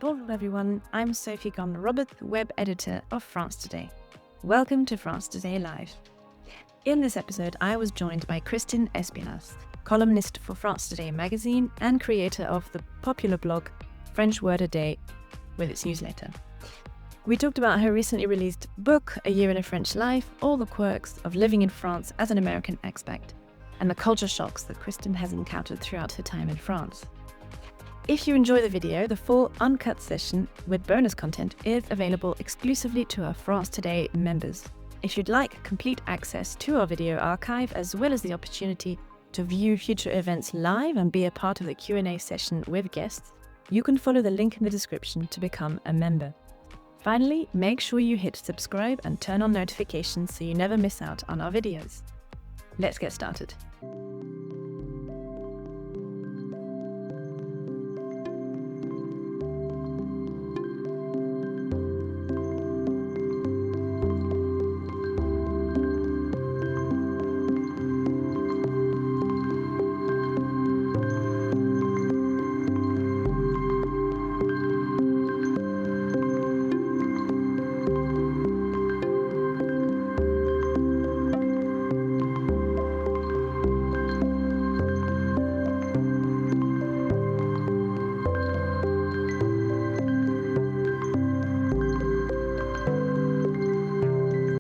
Bonjour everyone, I'm Sophie Gardner-Roberts, web editor of France Today. Welcome to France Today Live. In this episode, I was joined by Kristin Espinasse, columnist for France Today magazine and creator of the popular blog French Word a Day with its newsletter. We talked about her recently released book, A Year in a French Life, all the quirks of living in France as an American expat, and the culture shocks that Kristin has encountered throughout her time in France. If you enjoy the video, the full uncut session with bonus content is available exclusively to our France Today members. If you'd like complete access to our video archive, as well as the opportunity to view future events live and be a part of the Q&A session with guests, you can follow the link in the description to become a member. Finally, make sure you hit subscribe and turn on notifications so you never miss out on our videos. Let's get started.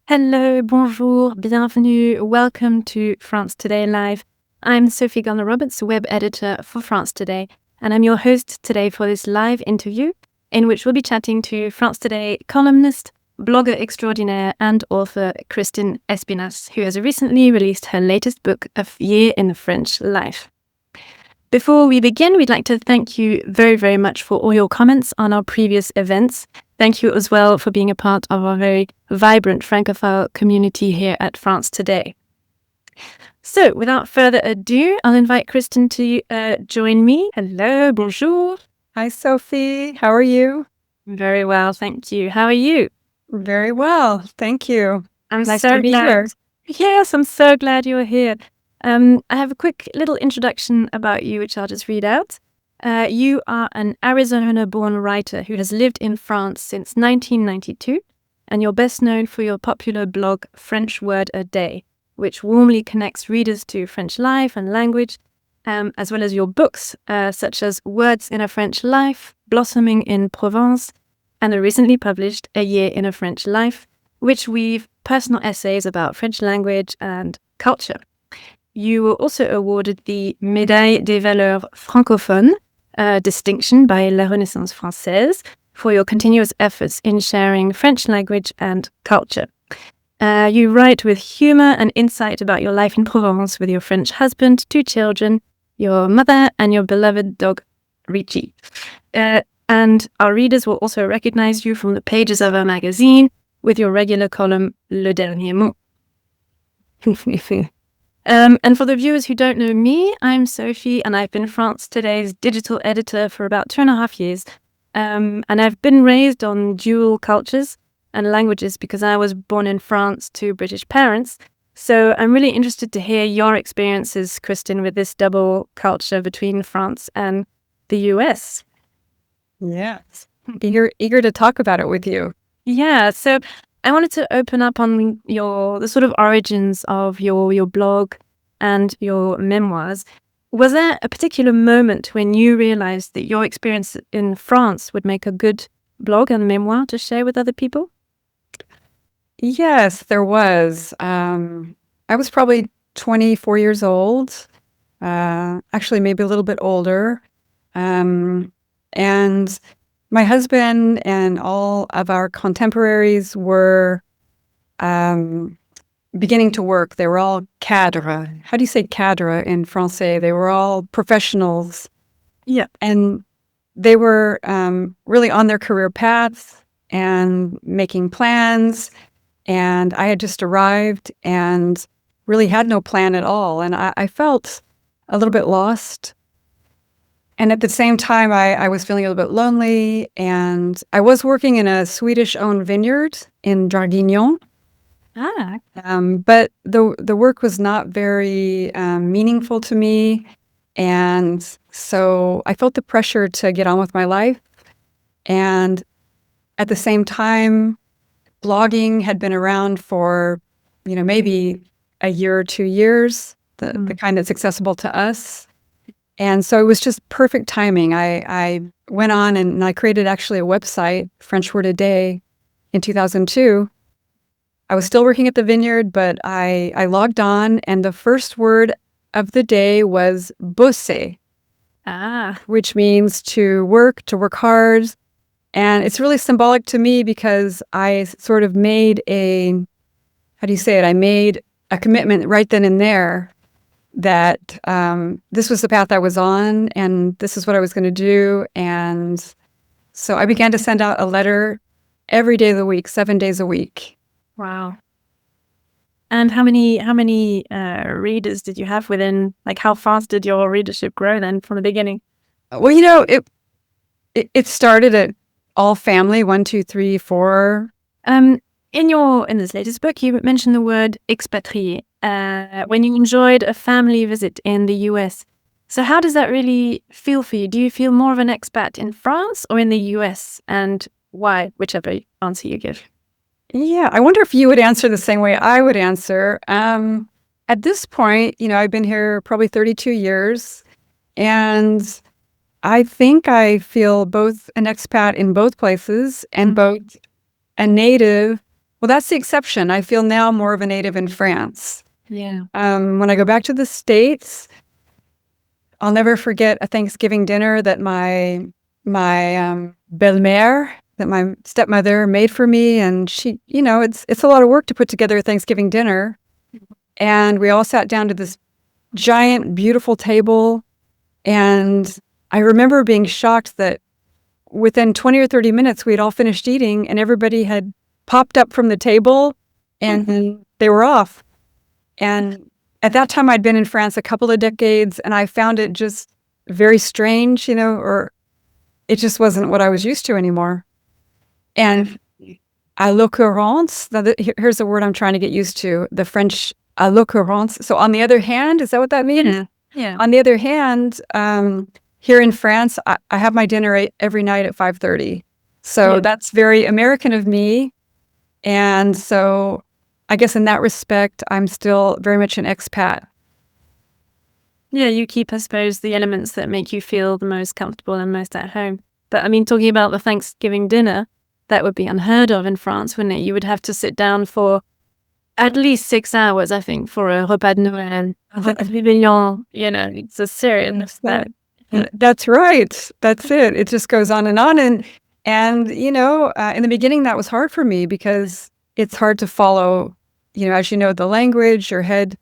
Hello, bonjour, bienvenue, welcome to France Today Live. I'm Sophie Gardner-Roberts, web editor for France Today, and I'm your host today for this live interview in which we'll be chatting to France Today columnist, blogger extraordinaire and author Kristin Espinasse, who has recently released her latest book, A Year in the French Life. Before we begin, we'd like to thank you very, very much for all your comments on our previous events. Thank you as well for being a part of our very vibrant Francophile community here at France Today. So, without further ado, I'll invite Kristin to join me. Hello, bonjour. Hi, Sophie. How are you? Very well, thank you. How are you? Very well, thank you. I'm nice so to be glad. here. Yes, I'm so glad you're here. I have a quick little introduction about you, which I'll just read out. You are an Arizona-born writer who has lived in France since 1992, and you're best known for your popular blog French Word a Day, which warmly connects readers to French life and language, as well as your books, such as Words in a French Life, Blossoming in Provence, and the recently published A Year in a French Life, which weave personal essays about French language and culture. You were also awarded the Médaille des Valeurs Francophones, distinction by La Renaissance Française, for your continuous efforts in sharing French language and culture. You write with humor and insight about your life in Provence with your French husband, 2 children, your mother, and your beloved dog, Richie. And our readers will also recognize you from the pages of our magazine with your regular column, Le Dernier Mot. And for the viewers who don't know me, I'm Sophie, and I've been France Today's digital editor for about 2.5 years. And I've been raised on dual cultures and languages because I was born in France to British parents. So I'm really interested to hear your experiences, Kristin, with this double culture between France and the US. Yes, eager to talk about it with you. Yeah, so I wanted to open up on the sort of origins of your blog and your memoirs. Was there a particular moment when you realized that your experience in France would make a good blog and memoir to share with other people? Yes, there was. I was probably 24 years old, actually maybe a little bit older. And my husband and all of our contemporaries were beginning to work. They were all cadres. How do you say cadre in Francais? They were all professionals. Yeah. And they were really on their career paths and making plans. And I had just arrived and really had no plan at all. And I felt a little bit lost. And at the same time, I was feeling a little bit lonely. And I was working in a Swedish-owned vineyard in Draguignan. But the work was not very meaningful to me. And so I felt the pressure to get on with my life. And at the same time, blogging had been around for, maybe a year or 2 years, the kind that's accessible to us. And so it was just perfect timing. I went on and I created actually a website, French Word a Day, in 2002. I was still working at the vineyard, but I logged on, and the first word of the day was bosser, which means to work hard. And it's really symbolic to me because I sort of made I made a commitment right then and there that this was the path I was on and this is what I was going to do. And so I began to send out a letter every day of the week, 7 days a week. Wow. And how many readers did you have within, like, how fast did your readership grow then from the beginning? Well, it started at all family, 1, 2, 3, 4. In this latest book, you mentioned the word expatrié when you enjoyed a family visit in the US. So how does that really feel for you? Do you feel more of an expat in France or in the US? And why? Whichever answer you give. Yeah, I wonder if you would answer the same way I would answer. At this point, I've been here probably 32 years, and I think I feel both an expat in both places and both a native. Well, that's the exception. I feel now more of a native in France. Yeah. When I go back to the States, I'll never forget a Thanksgiving dinner that my belle-mère, that my stepmother made for me. And she, it's a lot of work to put together a Thanksgiving dinner. And we all sat down to this giant, beautiful table. And I remember being shocked that within 20 or 30 minutes, we had all finished eating and everybody had popped up from the table and they were off. And at that time, I'd been in France a couple of decades and I found it just very strange, or it just wasn't what I was used to anymore. And à l'occurrence, here's a word I'm trying to get used to, the French à l'occurrence. So on the other hand, is that what that means? Yeah. On the other hand, here in France, I have my dinner every night at 5:30. So that's very American of me. And so I guess in that respect, I'm still very much an expat. Yeah, you keep, I suppose, the elements that make you feel the most comfortable and most at home. But I mean, talking about the Thanksgiving dinner, that would be unheard of in France, wouldn't it? You would have to sit down for at least 6 hours, I think, for a repas de Noël. It's a serious thing. That's right. That's it. It just goes on. And in the beginning, that was hard for me because it's hard to follow, as you know, the language. Your head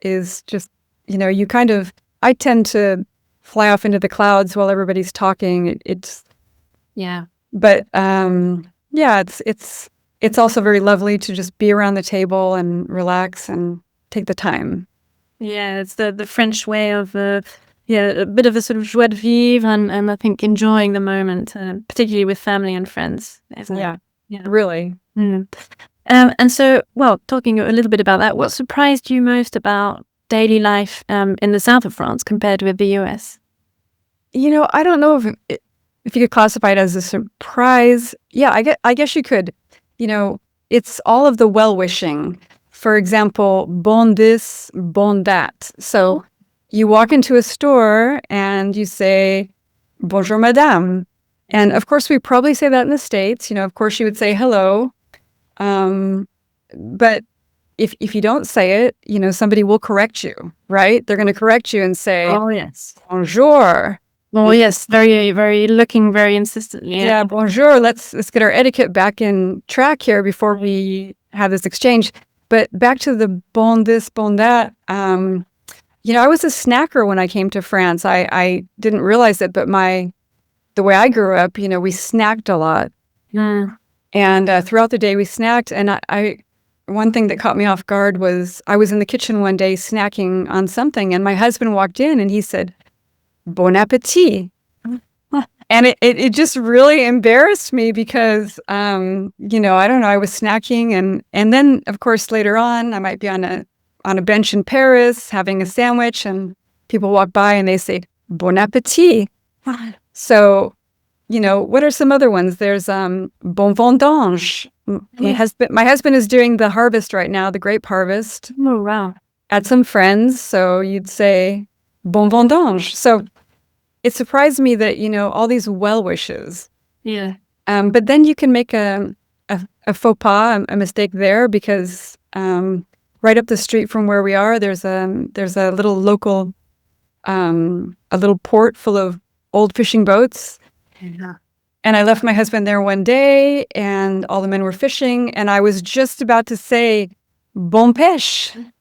is just, I tend to fly off into the clouds while everybody's talking. But it's also very lovely to just be around the table and relax and take the time. Yeah, it's the French way of a bit of a sort of joie de vivre and I think enjoying the moment, particularly with family and friends. Yeah, really. Mm. And so, talking a little bit about that, what surprised you most about daily life in the south of France compared with the US? I don't know if you could classify it as a surprise. Yeah, I guess you could. It's all of the well-wishing. For example, bon this, bon that. So you walk into a store and you say, bonjour, madame. And of course, we probably say that in the States. Of course, you would say hello. But if you don't say it, somebody will correct you, right? They're going to correct you and say, oh, yes, bonjour. Oh, yes, very, very looking very insistently. Yeah, bonjour. Let's get our etiquette back in track here before we have this exchange. But back to the bon this, bon that. I was a snacker when I came to France. I didn't realize it, but the way I grew up, we snacked a lot. Mm. And throughout the day we snacked. And one thing that caught me off guard was I was in the kitchen one day snacking on something and my husband walked in and he said, bon appetit. And it just really embarrassed me because, I don't know, I was snacking. And then, of course, later on, I might be on a bench in Paris having a sandwich and people walk by and they say, bon appetit. So what are some other ones? There's bon vendange. My husband is doing the harvest right now, the grape harvest. Oh, wow. At some friends, so you'd say bon vendange. So it surprised me that, all these well wishes. Yeah. But then you can make a faux pas, a mistake there, because right up the street from where we are, there's a little local, a little port full of old fishing boats. Yeah. And I left my husband there one day, and all the men were fishing, and I was just about to say bon pêche.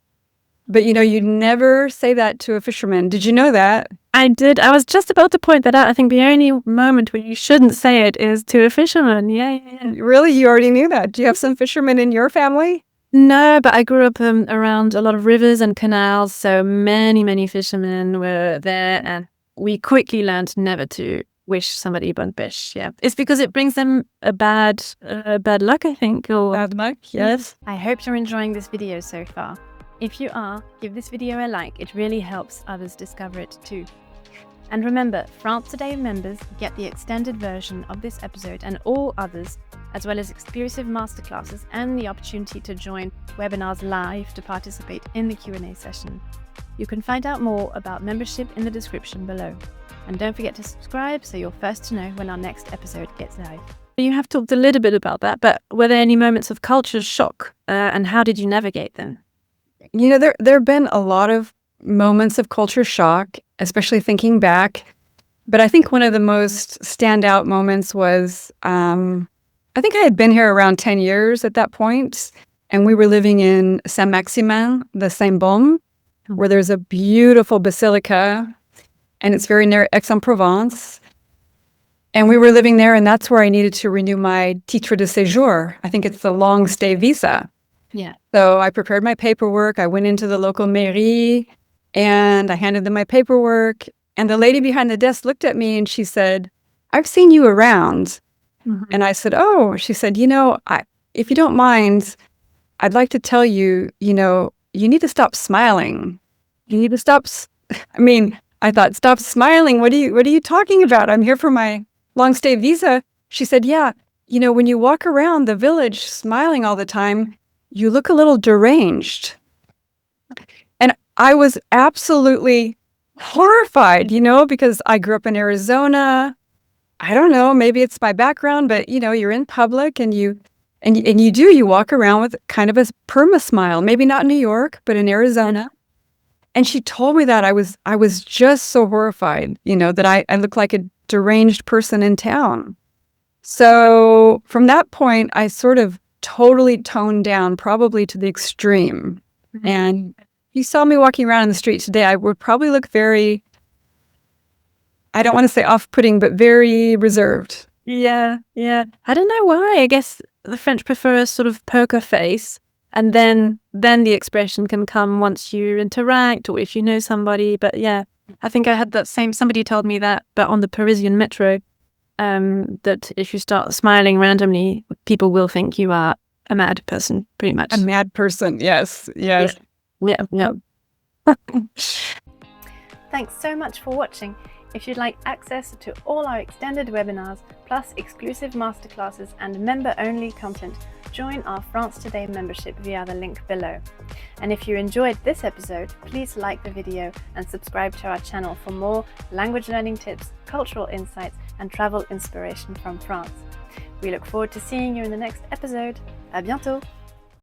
But, you'd never say that to a fisherman. Did you know that? I did. I was just about to point that out. I think the only moment where you shouldn't say it is to a fisherman. Yeah. Really? You already knew that? Do you have some fishermen in your family? No, but I grew up around a lot of rivers and canals, so many fishermen were there, and we quickly learned never to wish somebody bon pêche. Yeah, it's because it brings them a bad luck, I think. Or bad luck, yes. I hope you're enjoying this video so far. If you are, give this video a like. It really helps others discover it too. And remember, France Today members get the extended version of this episode and all others, as well as exclusive masterclasses and the opportunity to join webinars live to participate in the Q&A session. You can find out more about membership in the description below. And don't forget to subscribe so you're first to know when our next episode gets live. You have talked a little bit about that, but were there any moments of culture shock and how did you navigate them? There have been a lot of moments of culture shock, especially thinking back. But I think one of the most standout moments was, I think I had been here around 10 years at that point, and we were living in Saint-Maximin, the Saint-Baume, where there's a beautiful basilica, and it's very near Aix-en-Provence. And we were living there, and that's where I needed to renew my titre de séjour. I think it's the long stay visa. Yeah. So I prepared my paperwork. I went into the local mairie and I handed them my paperwork. And the lady behind the desk looked at me and she said, "I've seen you around." Mm-hmm. And I said, "Oh," she said, if you don't mind, I'd like to tell you, you need to stop smiling. You need to stop. I thought, stop smiling. What are you talking about? I'm here for my long stay visa. She said, "Yeah, when you walk around the village smiling all the time, you look a little deranged." And I was absolutely horrified, because I grew up in Arizona. I don't know, maybe it's my background, but you're in public and you walk around with kind of a perma smile. Maybe not in New York, but in Arizona. And she told me that I was just so horrified, that I look like a deranged person in town. So from that point, I sort of totally toned down, probably to the extreme. Mm-hmm. And if you saw me walking around in the street today, I would probably look very, I don't want to say off-putting, but very reserved. Yeah. I don't know why. I guess the French prefer a sort of poker face, and then the expression can come once you interact or if you know somebody. But yeah, I think I had that same, somebody told me that, but on the Parisian metro, that if you start smiling randomly, people will think you are a mad person, pretty much. A mad person, yes. Yeah. Thanks so much for watching. If you'd like access to all our extended webinars, plus exclusive masterclasses and member-only content, join our France Today membership via the link below. And if you enjoyed this episode, please like the video and subscribe to our channel for more language learning tips, cultural insights, and travel inspiration from France. We look forward to seeing you in the next episode. À bientôt!